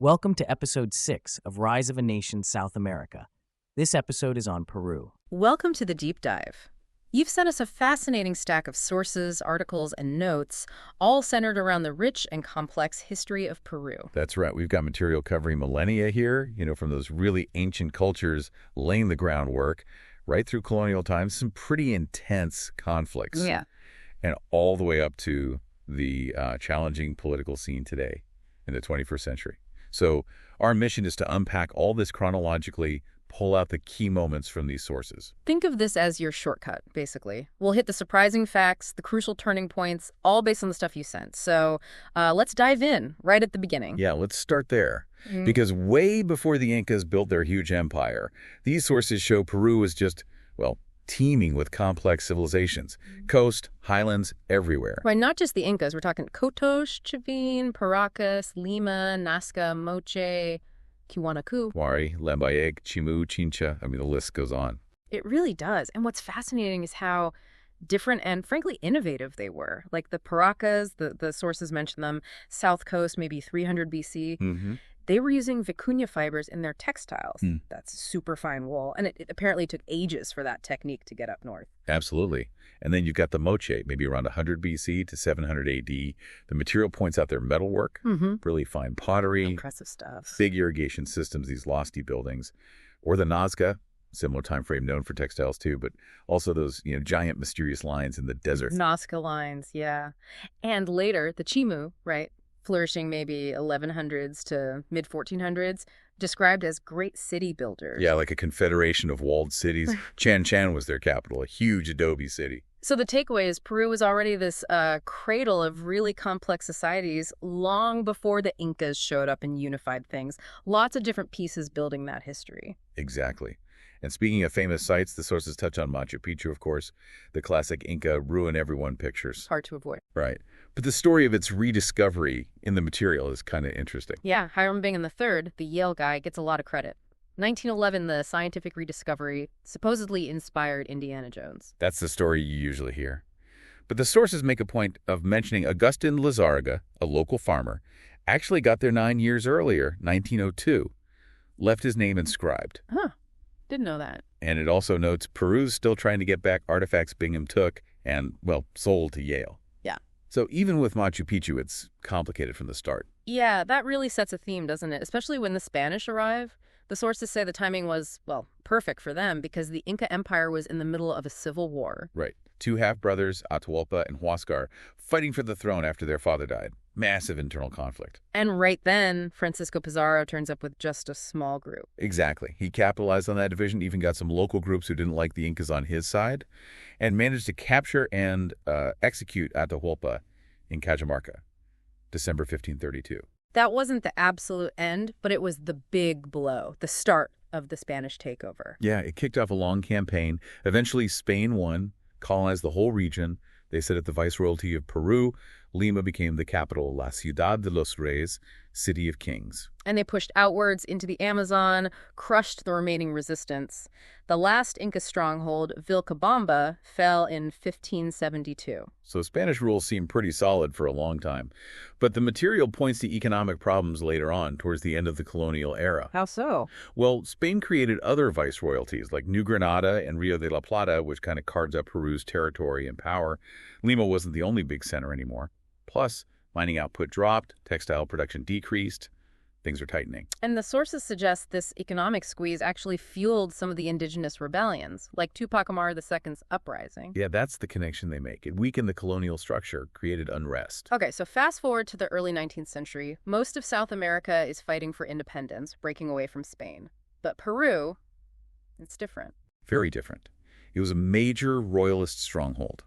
Welcome to episode 6 of Rise of a Nation South America. This episode is on Peru. Welcome to the deep dive. You've sent us a fascinating stack of sources, articles, and notes, all centered around the rich and complex history of Peru. That's right. We've got material covering millennia here, from those really ancient cultures laying the groundwork right through colonial times, some pretty intense conflicts. Yeah. And all the way up to the challenging political scene today in the 21st century. So our mission is to unpack all this chronologically, pull out the key moments from these sources. Think of this as your shortcut, basically. We'll hit the surprising facts, the crucial turning points, all based on the stuff you sent. So let's dive in right at the beginning. Yeah, let's start there. Because way before the Incas built their huge empire, these sources show Peru was just, teeming with complex civilizations. Coast, highlands, everywhere. Right, not just the Incas. We're talking Cotos, Chavin, Paracas, Lima, Nazca, Moche, Tiwanaku. Wari, Lambayeque, Chimu, Chincha. The list goes on. It really does. And what's fascinating is how different and, frankly, innovative they were. Like the Paracas, the sources mention them, South Coast, maybe 300 BC. They were using vicuña fibers in their textiles. That's super fine wool. And it apparently took ages for that technique to get up north. Absolutely. And then you've got the Moche, maybe around 100 BC to 700 AD. The material points out their metalwork, really fine pottery. Impressive stuff. Big irrigation systems, these lofty buildings. Or the Nazca, similar time frame known for textiles too, but also those giant mysterious lines in the desert. Nazca lines, yeah. And later, the Chimu, right? Flourishing maybe 1100s to mid-1400s, described as great city builders. Yeah, like a confederation of walled cities. Chan was their capital, a huge adobe city. So the takeaway is Peru was already this cradle of really complex societies long before the Incas showed up and unified things. Lots of different pieces building that history. Exactly. And speaking of famous sites, the sources touch on Machu Picchu, of course, the classic Inca ruin everyone pictures. Hard to avoid. Right. But the story of its rediscovery in the material is kind of interesting. Yeah, Hiram Bingham III, the Yale guy, gets a lot of credit. 1911, the scientific rediscovery supposedly inspired Indiana Jones. That's the story you usually hear. But the sources make a point of mentioning Agustin Lizarraga, a local farmer, actually got there 9 years earlier, 1902, left his name inscribed. Huh. Didn't know that. And it also notes Peru's still trying to get back artifacts Bingham took and, sold to Yale. Yeah. So even with Machu Picchu, it's complicated from the start. Yeah, that really sets a theme, doesn't it? Especially when the Spanish arrive. The sources say the timing was, perfect for them because the Inca Empire was in the middle of a civil war. Right. Two half-brothers, Atahualpa and Huáscar, fighting for the throne after their father died. Massive internal conflict. And right then, Francisco Pizarro turns up with just a small group. Exactly. He capitalized on that division, even got some local groups who didn't like the Incas on his side, and managed to capture and execute Atahualpa in Cajamarca, December 1532. That wasn't the absolute end, but it was the big blow, the start of the Spanish takeover. Yeah, it kicked off a long campaign. Eventually, Spain won, colonized the whole region. They set up the Viceroyalty of Peru. Lima became the capital, La Ciudad de los Reyes, City of Kings. And they pushed outwards into the Amazon, crushed the remaining resistance. The last Inca stronghold, Vilcabamba, fell in 1572. So Spanish rule seemed pretty solid for a long time. But the material points to economic problems later on, towards the end of the colonial era. How so? Well, Spain created other viceroyalties, like New Granada and Rio de la Plata, which kind of carved up Peru's territory and power. Lima wasn't the only big center anymore. Plus, mining output dropped, textile production decreased. Things are tightening. And the sources suggest this economic squeeze actually fueled some of the indigenous rebellions, like Tupac Amaru II's uprising. Yeah, that's the connection they make. It weakened the colonial structure, created unrest. Okay, so fast forward to the early 19th century. Most of South America is fighting for independence, breaking away from Spain. But Peru, it's different. Very different. It was a major royalist stronghold.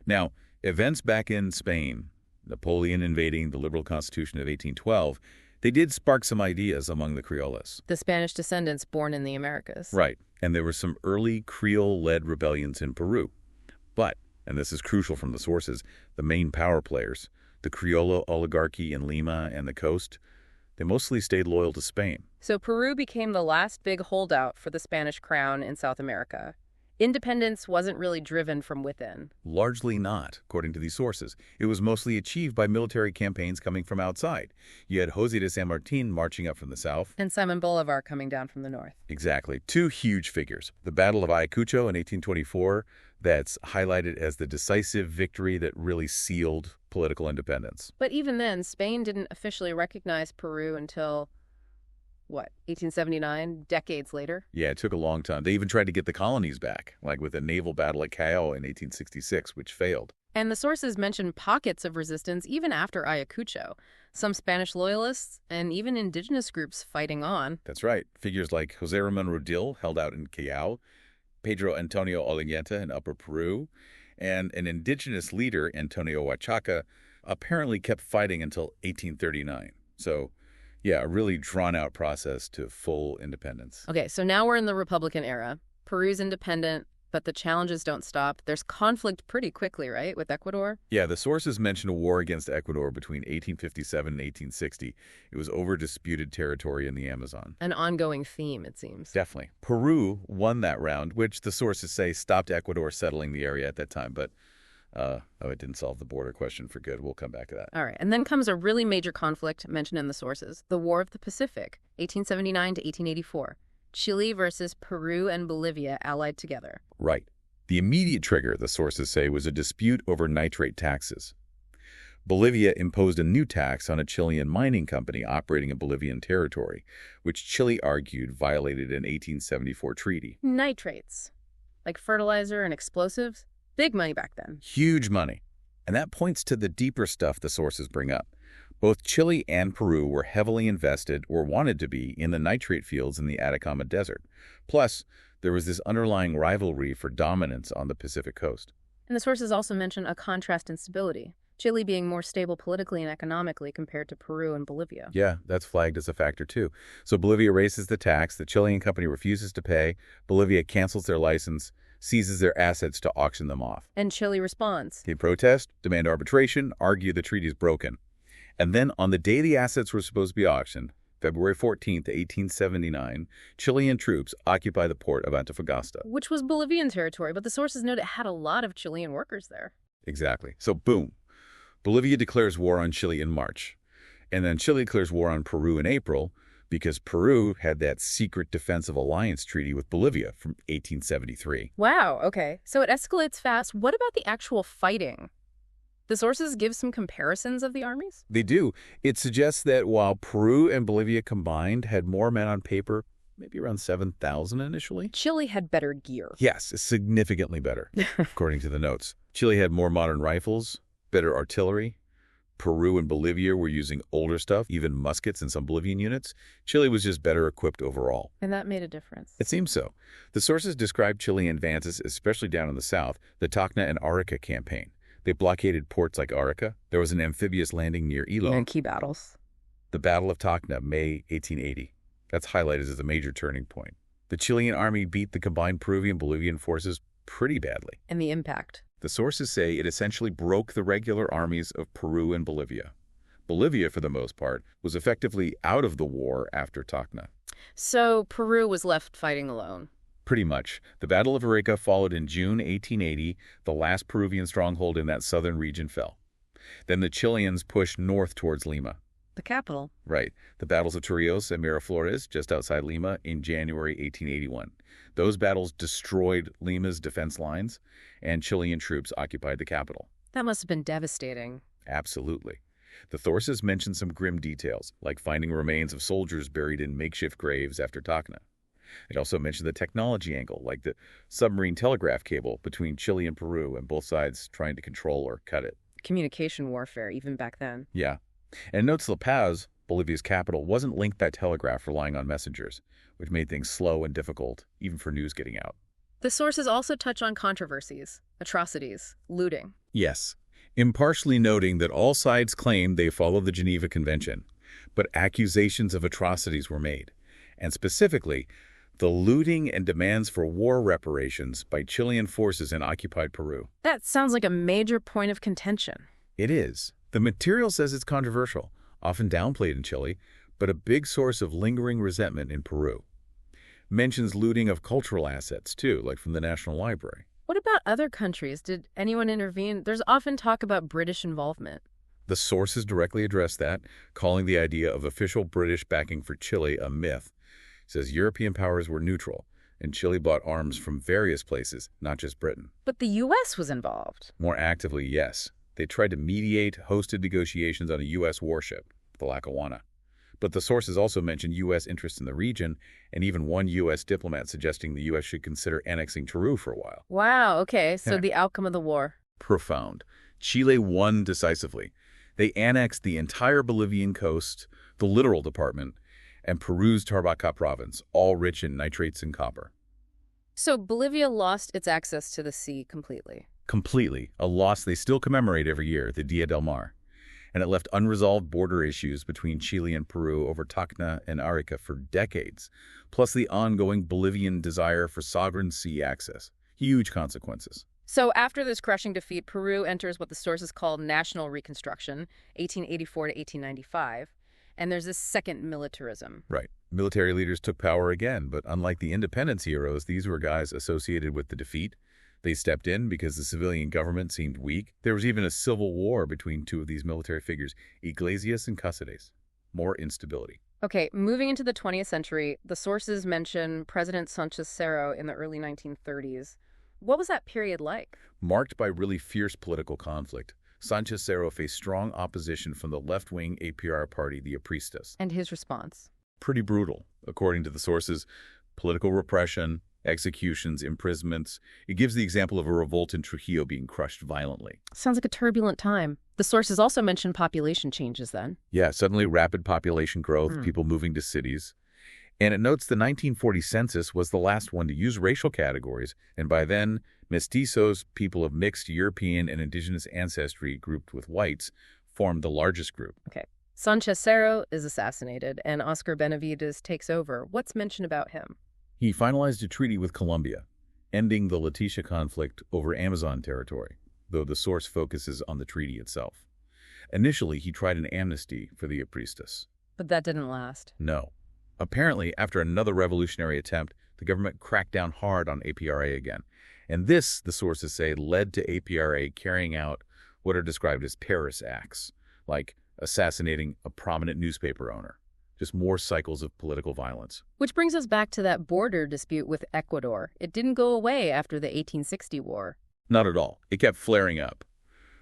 Now, events back in Spain, Napoleon invading the liberal constitution of 1812, they did spark some ideas among the Criollas. The Spanish descendants born in the Americas. Right. And there were some early Creole-led rebellions in Peru. But, and this is crucial from the sources, the main power players, the Criollo oligarchy in Lima and the coast, they mostly stayed loyal to Spain. So Peru became the last big holdout for the Spanish crown in South America. Independence wasn't really driven from within. Largely not, according to these sources. It was mostly achieved by military campaigns coming from outside. You had José de San Martín marching up from the south. And Simon Bolivar coming down from the north. Exactly. Two huge figures. The Battle of Ayacucho in 1824, that's highlighted as the decisive victory that really sealed political independence. But even then, Spain didn't officially recognize Peru until, what, 1879, decades later? Yeah, it took a long time. They even tried to get the colonies back, like with a naval battle at Callao in 1866, which failed. And the sources mention pockets of resistance even after Ayacucho. Some Spanish loyalists and even indigenous groups fighting on. That's right. Figures like José Ramón Rodil held out in Callao, Pedro Antonio Olayenta in Upper Peru, and an indigenous leader, Antonio Huachaca, apparently kept fighting until 1839. So, yeah, a really drawn-out process to full independence. Okay, so now we're in the Republican era. Peru's independent, but the challenges don't stop. There's conflict pretty quickly, right, with Ecuador? Yeah, the sources mention a war against Ecuador between 1857 and 1860. It was over disputed territory in the Amazon. An ongoing theme, it seems. Definitely. Peru won that round, which the sources say stopped Ecuador settling the area at that time, but it didn't solve the border question for good. We'll come back to that. All right, and then comes a really major conflict mentioned in the sources, the War of the Pacific, 1879 to 1884. Chile versus Peru and Bolivia allied together. Right. The immediate trigger, the sources say, was a dispute over nitrate taxes. Bolivia imposed a new tax on a Chilean mining company operating in Bolivian territory, which Chile argued violated an 1874 treaty. Nitrates, like fertilizer and explosives, big money back then. Huge money. And that points to the deeper stuff the sources bring up. Both Chile and Peru were heavily invested, or wanted to be, in the nitrate fields in the Atacama Desert. Plus, there was this underlying rivalry for dominance on the Pacific coast. And the sources also mention a contrast in stability, Chile being more stable politically and economically compared to Peru and Bolivia. Yeah, that's flagged as a factor too. So Bolivia raises the tax, the Chilean company refuses to pay, Bolivia cancels their license, seizes their assets to auction them off. And Chile responds. They protest, demand arbitration, argue the treaty is broken. And then on the day the assets were supposed to be auctioned, February 14th, 1879, Chilean troops occupy the port of Antofagasta. Which was Bolivian territory, but the sources note it had a lot of Chilean workers there. Exactly. So boom. Bolivia declares war on Chile in March. And then Chile declares war on Peru in April because Peru had that secret defensive alliance treaty with Bolivia from 1873. Wow, okay. So it escalates fast. What about the actual fighting? The sources give some comparisons of the armies? They do. It suggests that while Peru and Bolivia combined had more men on paper, maybe around 7,000 initially. Chile had better gear. Yes, significantly better, according to the notes. Chile had more modern rifles, better artillery. Peru and Bolivia were using older stuff, even muskets in some Bolivian units. Chile was just better equipped overall. And that made a difference. It seems so. The sources describe Chilean advances, especially down in the south, the Tacna and Arica campaign. They blockaded ports like Arica. There was an amphibious landing near Ilo. And key battles. The Battle of Tacna, May 1880. That's highlighted as a major turning point. The Chilean army beat the combined Peruvian-Bolivian forces pretty badly. And the impact. The sources say it essentially broke the regular armies of Peru and Bolivia. Bolivia, for the most part, was effectively out of the war after Tacna. So Peru was left fighting alone. Pretty much. The Battle of Arica followed in June 1880. The last Peruvian stronghold in that southern region fell. Then the Chileans pushed north towards Lima. The capital. Right. The battles of Chorrillos and Miraflores, just outside Lima, in January 1881. Those battles destroyed Lima's defense lines, and Chilean troops occupied the capital. That must have been devastating. Absolutely. The sources mention some grim details, like finding remains of soldiers buried in makeshift graves after Tacna. They also mention the technology angle, like the submarine telegraph cable between Chile and Peru, and both sides trying to control or cut it. Communication warfare, even back then. Yeah. And notes La Paz, Bolivia's capital, wasn't linked by telegraph, relying on messengers, which made things slow and difficult, even for news getting out. The sources also touch on controversies, atrocities, looting. Yes. Impartially noting that all sides claimed they followed the Geneva Convention, but accusations of atrocities were made. And specifically, the looting and demands for war reparations by Chilean forces in occupied Peru. That sounds like a major point of contention. It is. The material says it's controversial, often downplayed in Chile, but a big source of lingering resentment in Peru. Mentions looting of cultural assets, too, like from the National Library. What about other countries? Did anyone intervene? There's often talk about British involvement. The sources directly address that, calling the idea of official British backing for Chile a myth. It says European powers were neutral, and Chile bought arms from various places, not just Britain. But the U.S. was involved. More actively, yes. They tried to mediate hosted negotiations on a U.S. warship, the Lackawanna. But the sources also mention U.S. interest in the region, and even one U.S. diplomat suggesting the U.S. should consider annexing Peru for a while. Wow, okay, so Yeah. the outcome of the war. Profound. Chile won decisively. They annexed the entire Bolivian coast, the littoral department, and Peru's Tarapacá province, all rich in nitrates and copper. So Bolivia lost its access to the sea completely. Completely. A loss they still commemorate every year, the Dia del Mar. And it left unresolved border issues between Chile and Peru over Tacna and Arica for decades, plus the ongoing Bolivian desire for sovereign sea access. Huge consequences. So after this crushing defeat, Peru enters what the sources call national reconstruction, 1884 to 1895, and there's this second militarism. Right. Military leaders took power again, but unlike the independence heroes, these were guys associated with the defeat. They stepped in because the civilian government seemed weak. There was even a civil war between two of these military figures, Iglesias and Cáceres. More instability. Okay, moving into the 20th century, the sources mention President Sanchez Cerro in the early 1930s. What was that period like? Marked by really fierce political conflict, Sanchez Cerro faced strong opposition from the left-wing APR party, the Apristas. And his response? Pretty brutal, according to the sources. Political repression, executions, imprisonments. It gives the example of a revolt in Trujillo being crushed violently. Sounds like a turbulent time. The sources also mention population changes then. Yeah, suddenly rapid population growth, people moving to cities. And it notes the 1940 census was the last one to use racial categories, and by then, mestizos, people of mixed European and indigenous ancestry grouped with whites, formed the largest group. Okay. Sanchez Cerro is assassinated, and Oscar Benavides takes over. What's mentioned about him? He finalized a treaty with Colombia, ending the Leticia conflict over Amazon territory, though the source focuses on the treaty itself. Initially, he tried an amnesty for the Apristas. But that didn't last. No. Apparently, after another revolutionary attempt, the government cracked down hard on APRA again. And this, the sources say, led to APRA carrying out what are described as Paris acts, like assassinating a prominent newspaper owner. Just more cycles of political violence. Which brings us back to that border dispute with Ecuador. It didn't go away after the 1860 war. Not at all. It kept flaring up.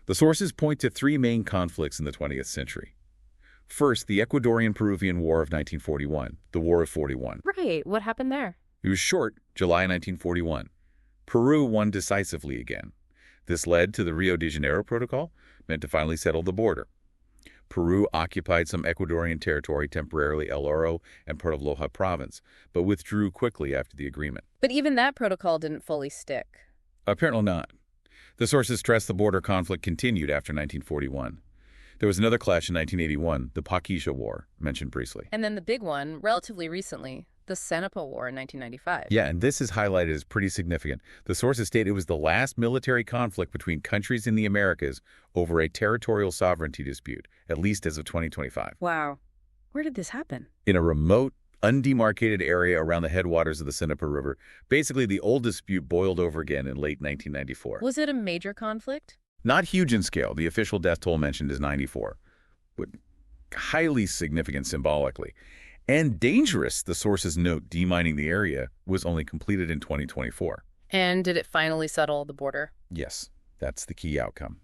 The sources point to three main conflicts in the 20th century. First, the Ecuadorian-Peruvian War of 1941, the War of 41. Right. What happened there? It was short, July 1941. Peru won decisively again. This led to the Rio de Janeiro Protocol, meant to finally settle the border. Peru occupied some Ecuadorian territory, temporarily El Oro and part of Loja province, but withdrew quickly after the agreement. But even that protocol didn't fully stick. Apparently not. The sources stress the border conflict continued after 1941. There was another clash in 1981, the Paquisha War, mentioned briefly. And then the big one, relatively recently, the Cenepa War in 1995. Yeah, and this is highlighted as pretty significant. The sources state it was the last military conflict between countries in the Americas over a territorial sovereignty dispute, at least as of 2025. Wow. Where did this happen? In a remote, undemarcated area around the headwaters of the Cenepa River. Basically, the old dispute boiled over again in late 1994. Was it a major conflict? Not huge in scale. The official death toll mentioned is 94, but highly significant symbolically. And dangerous, the sources note, demining the area was only completed in 2024. And did it finally settle the border? Yes, that's the key outcome.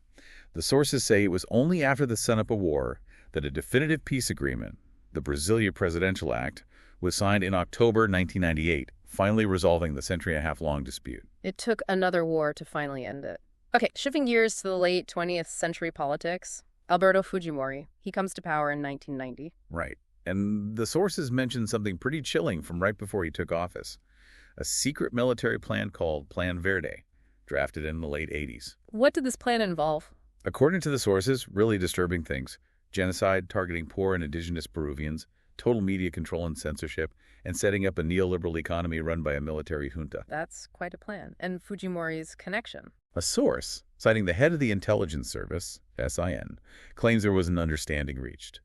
The sources say it was only after the Cenepa War that a definitive peace agreement, the Brasilia Presidential Act, was signed in October 1998, finally resolving the century-and-a-half-long dispute. It took another war to finally end it. Okay, shifting gears to the late 20th century politics, Alberto Fujimori. He comes to power in 1990. Right. And the sources mention something pretty chilling from right before he took office. A secret military plan called Plan Verde, drafted in the late 80s. What did this plan involve? According to the sources, really disturbing things. Genocide targeting poor and indigenous Peruvians, total media control and censorship, and setting up a neoliberal economy run by a military junta. That's quite a plan. And Fujimori's connection. A source, citing the head of the intelligence service, SIN, claims there was an understanding reached.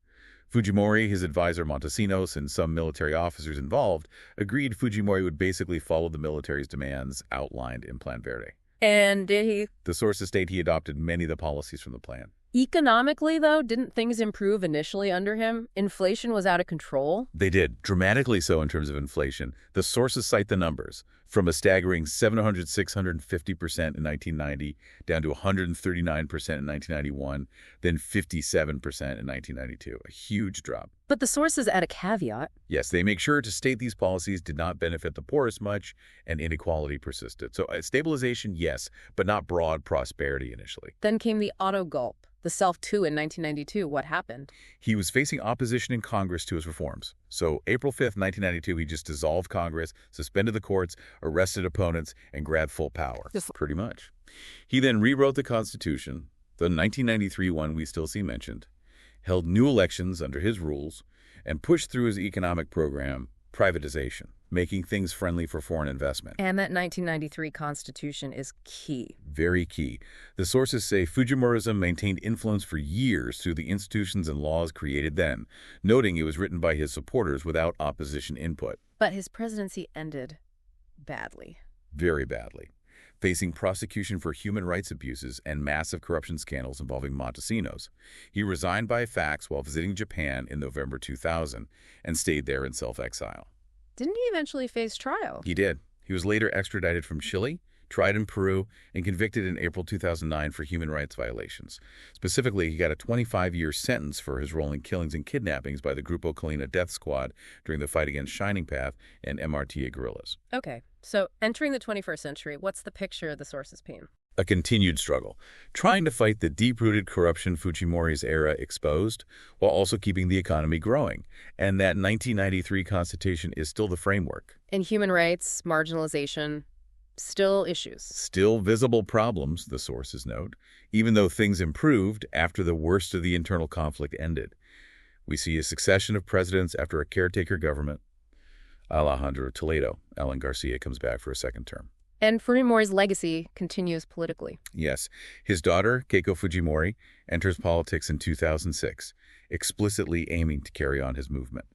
Fujimori, his advisor Montesinos, and some military officers involved agreed Fujimori would basically follow the military's demands outlined in Plan Verde. And did he? The sources state he adopted many of the policies from the plan. Economically, though, didn't things improve initially under him? Inflation was out of control. They did, dramatically so in terms of inflation. The sources cite the numbers, from a staggering 650% in 1990 down to 139% in 1991, then 57% in 1992. A huge drop. But the sources add a caveat. Yes, they make sure to state these policies did not benefit the poorest much, and inequality persisted. So stabilization, yes, but not broad prosperity initially. Then came the auto gulp. The self-coup in 1992, what happened? He was facing opposition in Congress to his reforms. So April 5th, 1992, he just dissolved Congress, suspended the courts, arrested opponents, and grabbed full power. Pretty much. He then rewrote the Constitution, the 1993 one we still see mentioned, held new elections under his rules, and pushed through his economic program, privatization, making things friendly for foreign investment. And that 1993 Constitution is key. Very key. The sources say Fujimorism maintained influence for years through the institutions and laws created then, noting it was written by his supporters without opposition input. But his presidency ended badly. Very badly. Facing prosecution for human rights abuses and massive corruption scandals involving Montesinos, he resigned by fax while visiting Japan in November 2000 and stayed there in self-exile. Didn't he eventually face trial? He did. He was later extradited from Chile, tried in Peru, and convicted in April 2009 for human rights violations. Specifically, he got a 25-year sentence for his role in killings and kidnappings by the Grupo Colina death squad during the fight against Shining Path and MRTA guerrillas. Okay, so entering the 21st century, what's the picture the sources paint? A continued struggle, trying to fight the deep-rooted corruption Fujimori's era exposed, while also keeping the economy growing. And that 1993 Constitution is still the framework. And human rights, marginalization, still issues. Still visible problems, the sources note, even though things improved after the worst of the internal conflict ended. We see a succession of presidents after a caretaker government. Alejandro Toledo, Alan Garcia comes back for a second term. And Fujimori's legacy continues politically. Yes. His daughter, Keiko Fujimori, enters politics in 2006, explicitly aiming to carry on his movement.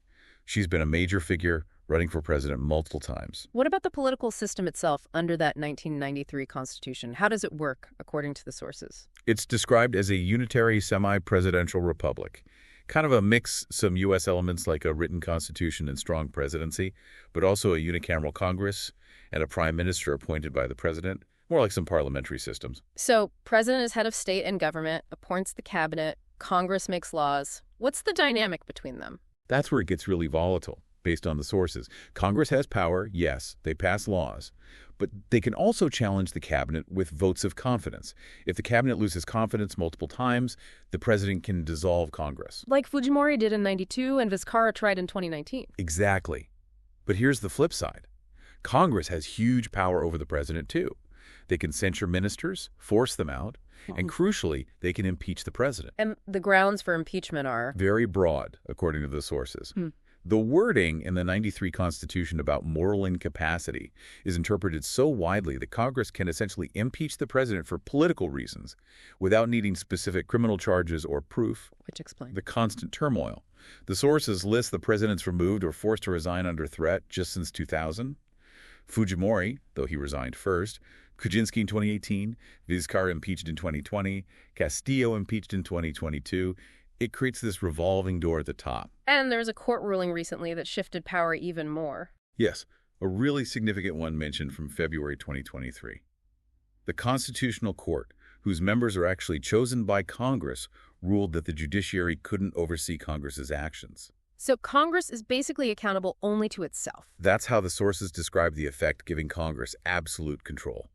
She's been a major figure, running for president multiple times. What about the political system itself under that 1993 Constitution? How does it work, according to the sources? It's described as a unitary semi-presidential republic. Kind of a mix, some U.S. elements like a written constitution and strong presidency, but also a unicameral Congress and a prime minister appointed by the president, more like some parliamentary systems. So, president is head of state and government, appoints the cabinet, Congress makes laws. What's the dynamic between them? That's where it gets really volatile, based on the sources. Congress has power, yes, they pass laws, but they can also challenge the cabinet with votes of confidence. If the cabinet loses confidence multiple times, the president can dissolve Congress. Like Fujimori did in 92 and Vizcarra tried in 2019. Exactly. But here's the flip side. Congress has huge power over the president, too. They can censure ministers, force them out, and crucially, they can impeach the president. And the grounds for impeachment are? Very broad, according to the sources. The wording in the 93 Constitution about moral incapacity is interpreted so widely that Congress can essentially impeach the president for political reasons without needing specific criminal charges or proof. Which explains the constant turmoil. The sources list the presidents removed or forced to resign under threat just since 2000. Fujimori, though he resigned first, Kuczynski in 2018, Vizcarra impeached in 2020, Castillo impeached in 2022. It creates this revolving door at the top. And there was a court ruling recently that shifted power even more. Yes, a really significant one mentioned from February 2023. The Constitutional Court, whose members are actually chosen by Congress, ruled that the judiciary couldn't oversee Congress's actions. So Congress is basically accountable only to itself. That's how the sources describe the effect, giving Congress absolute control.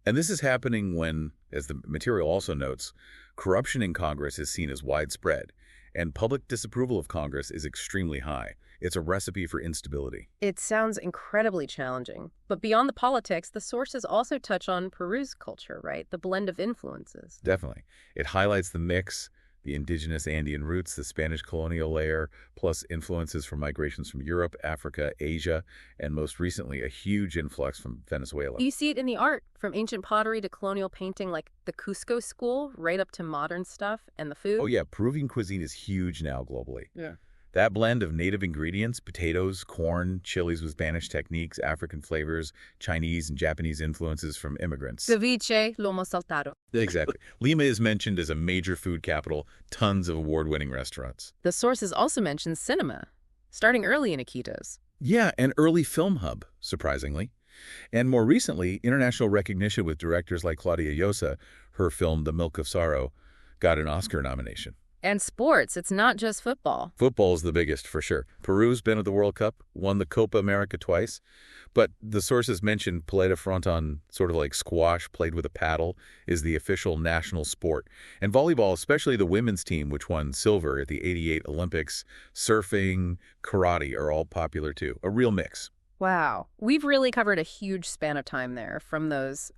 And this is happening when, as the material also notes, corruption in Congress is seen as widespread, and public disapproval of Congress is extremely high. It's a recipe for instability. It sounds incredibly challenging. But beyond the politics, the sources also touch on Peru's culture, right? The blend of influences. Definitely. It highlights the mix, The indigenous Andean roots, the Spanish colonial layer, plus influences from migrations from Europe, Africa, Asia, and most recently, a huge influx from Venezuela. You see it in the art, from ancient pottery to colonial painting like the Cusco school, right up to modern stuff and the food. Oh yeah, Peruvian cuisine is huge now globally. Yeah. That blend of native ingredients, potatoes, corn, chilies with Spanish techniques, African flavors, Chinese and Japanese influences from immigrants. Ceviche, lomo saltado. Exactly. Lima is mentioned as a major food capital, tons of award-winning restaurants. The sources also mention cinema, starting early in Iquitos. Yeah, an early film hub, surprisingly. And more recently, international recognition with directors like Claudia Llosa. Her film, The Milk of Sorrow, got an Oscar nomination. And sports, it's not just football. Football's the biggest, for sure. Peru's been at the World Cup, won the Copa America twice. But the sources mentioned Pelota Fronton, sort of like squash played with a paddle, is the official national sport. And volleyball, especially the women's team, which won silver at the '88 Olympics, surfing, karate are all popular too. A real mix. Wow. We've really covered a huge span of time there, from those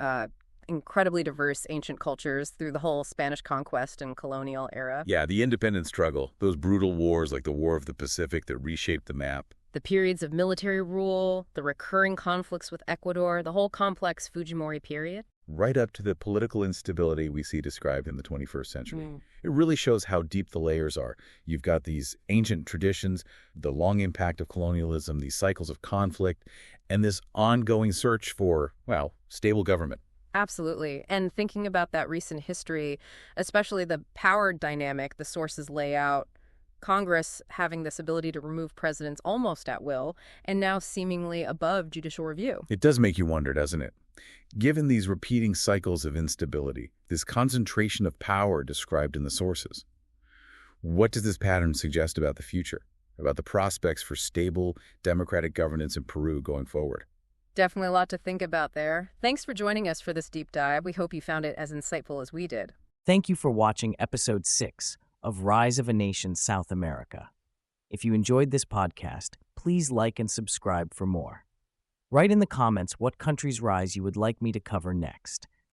incredibly diverse ancient cultures through the whole Spanish conquest and colonial era. Yeah, the independence struggle, those brutal wars like the War of the Pacific that reshaped the map. The periods of military rule, the recurring conflicts with Ecuador, the whole complex Fujimori period. Right up to the political instability we see described in the 21st century. It really shows how deep the layers are. You've got these ancient traditions, the long impact of colonialism, these cycles of conflict, and this ongoing search for, well, stable government. Absolutely. And thinking about that recent history, especially the power dynamic the sources lay out, Congress having this ability to remove presidents almost at will, and now seemingly above judicial review. It does make you wonder, doesn't it? Given these repeating cycles of instability, this concentration of power described in the sources, what does this pattern suggest about the future, about the prospects for stable, democratic governance in Peru going forward? Definitely a lot to think about there. Thanks for joining us for this deep dive. We hope you found it as insightful as we did. Thank you for watching Episode 6 of Rise of a Nation South America. If you enjoyed this podcast, please like and subscribe for more. Write in the comments what country's rise you would like me to cover next.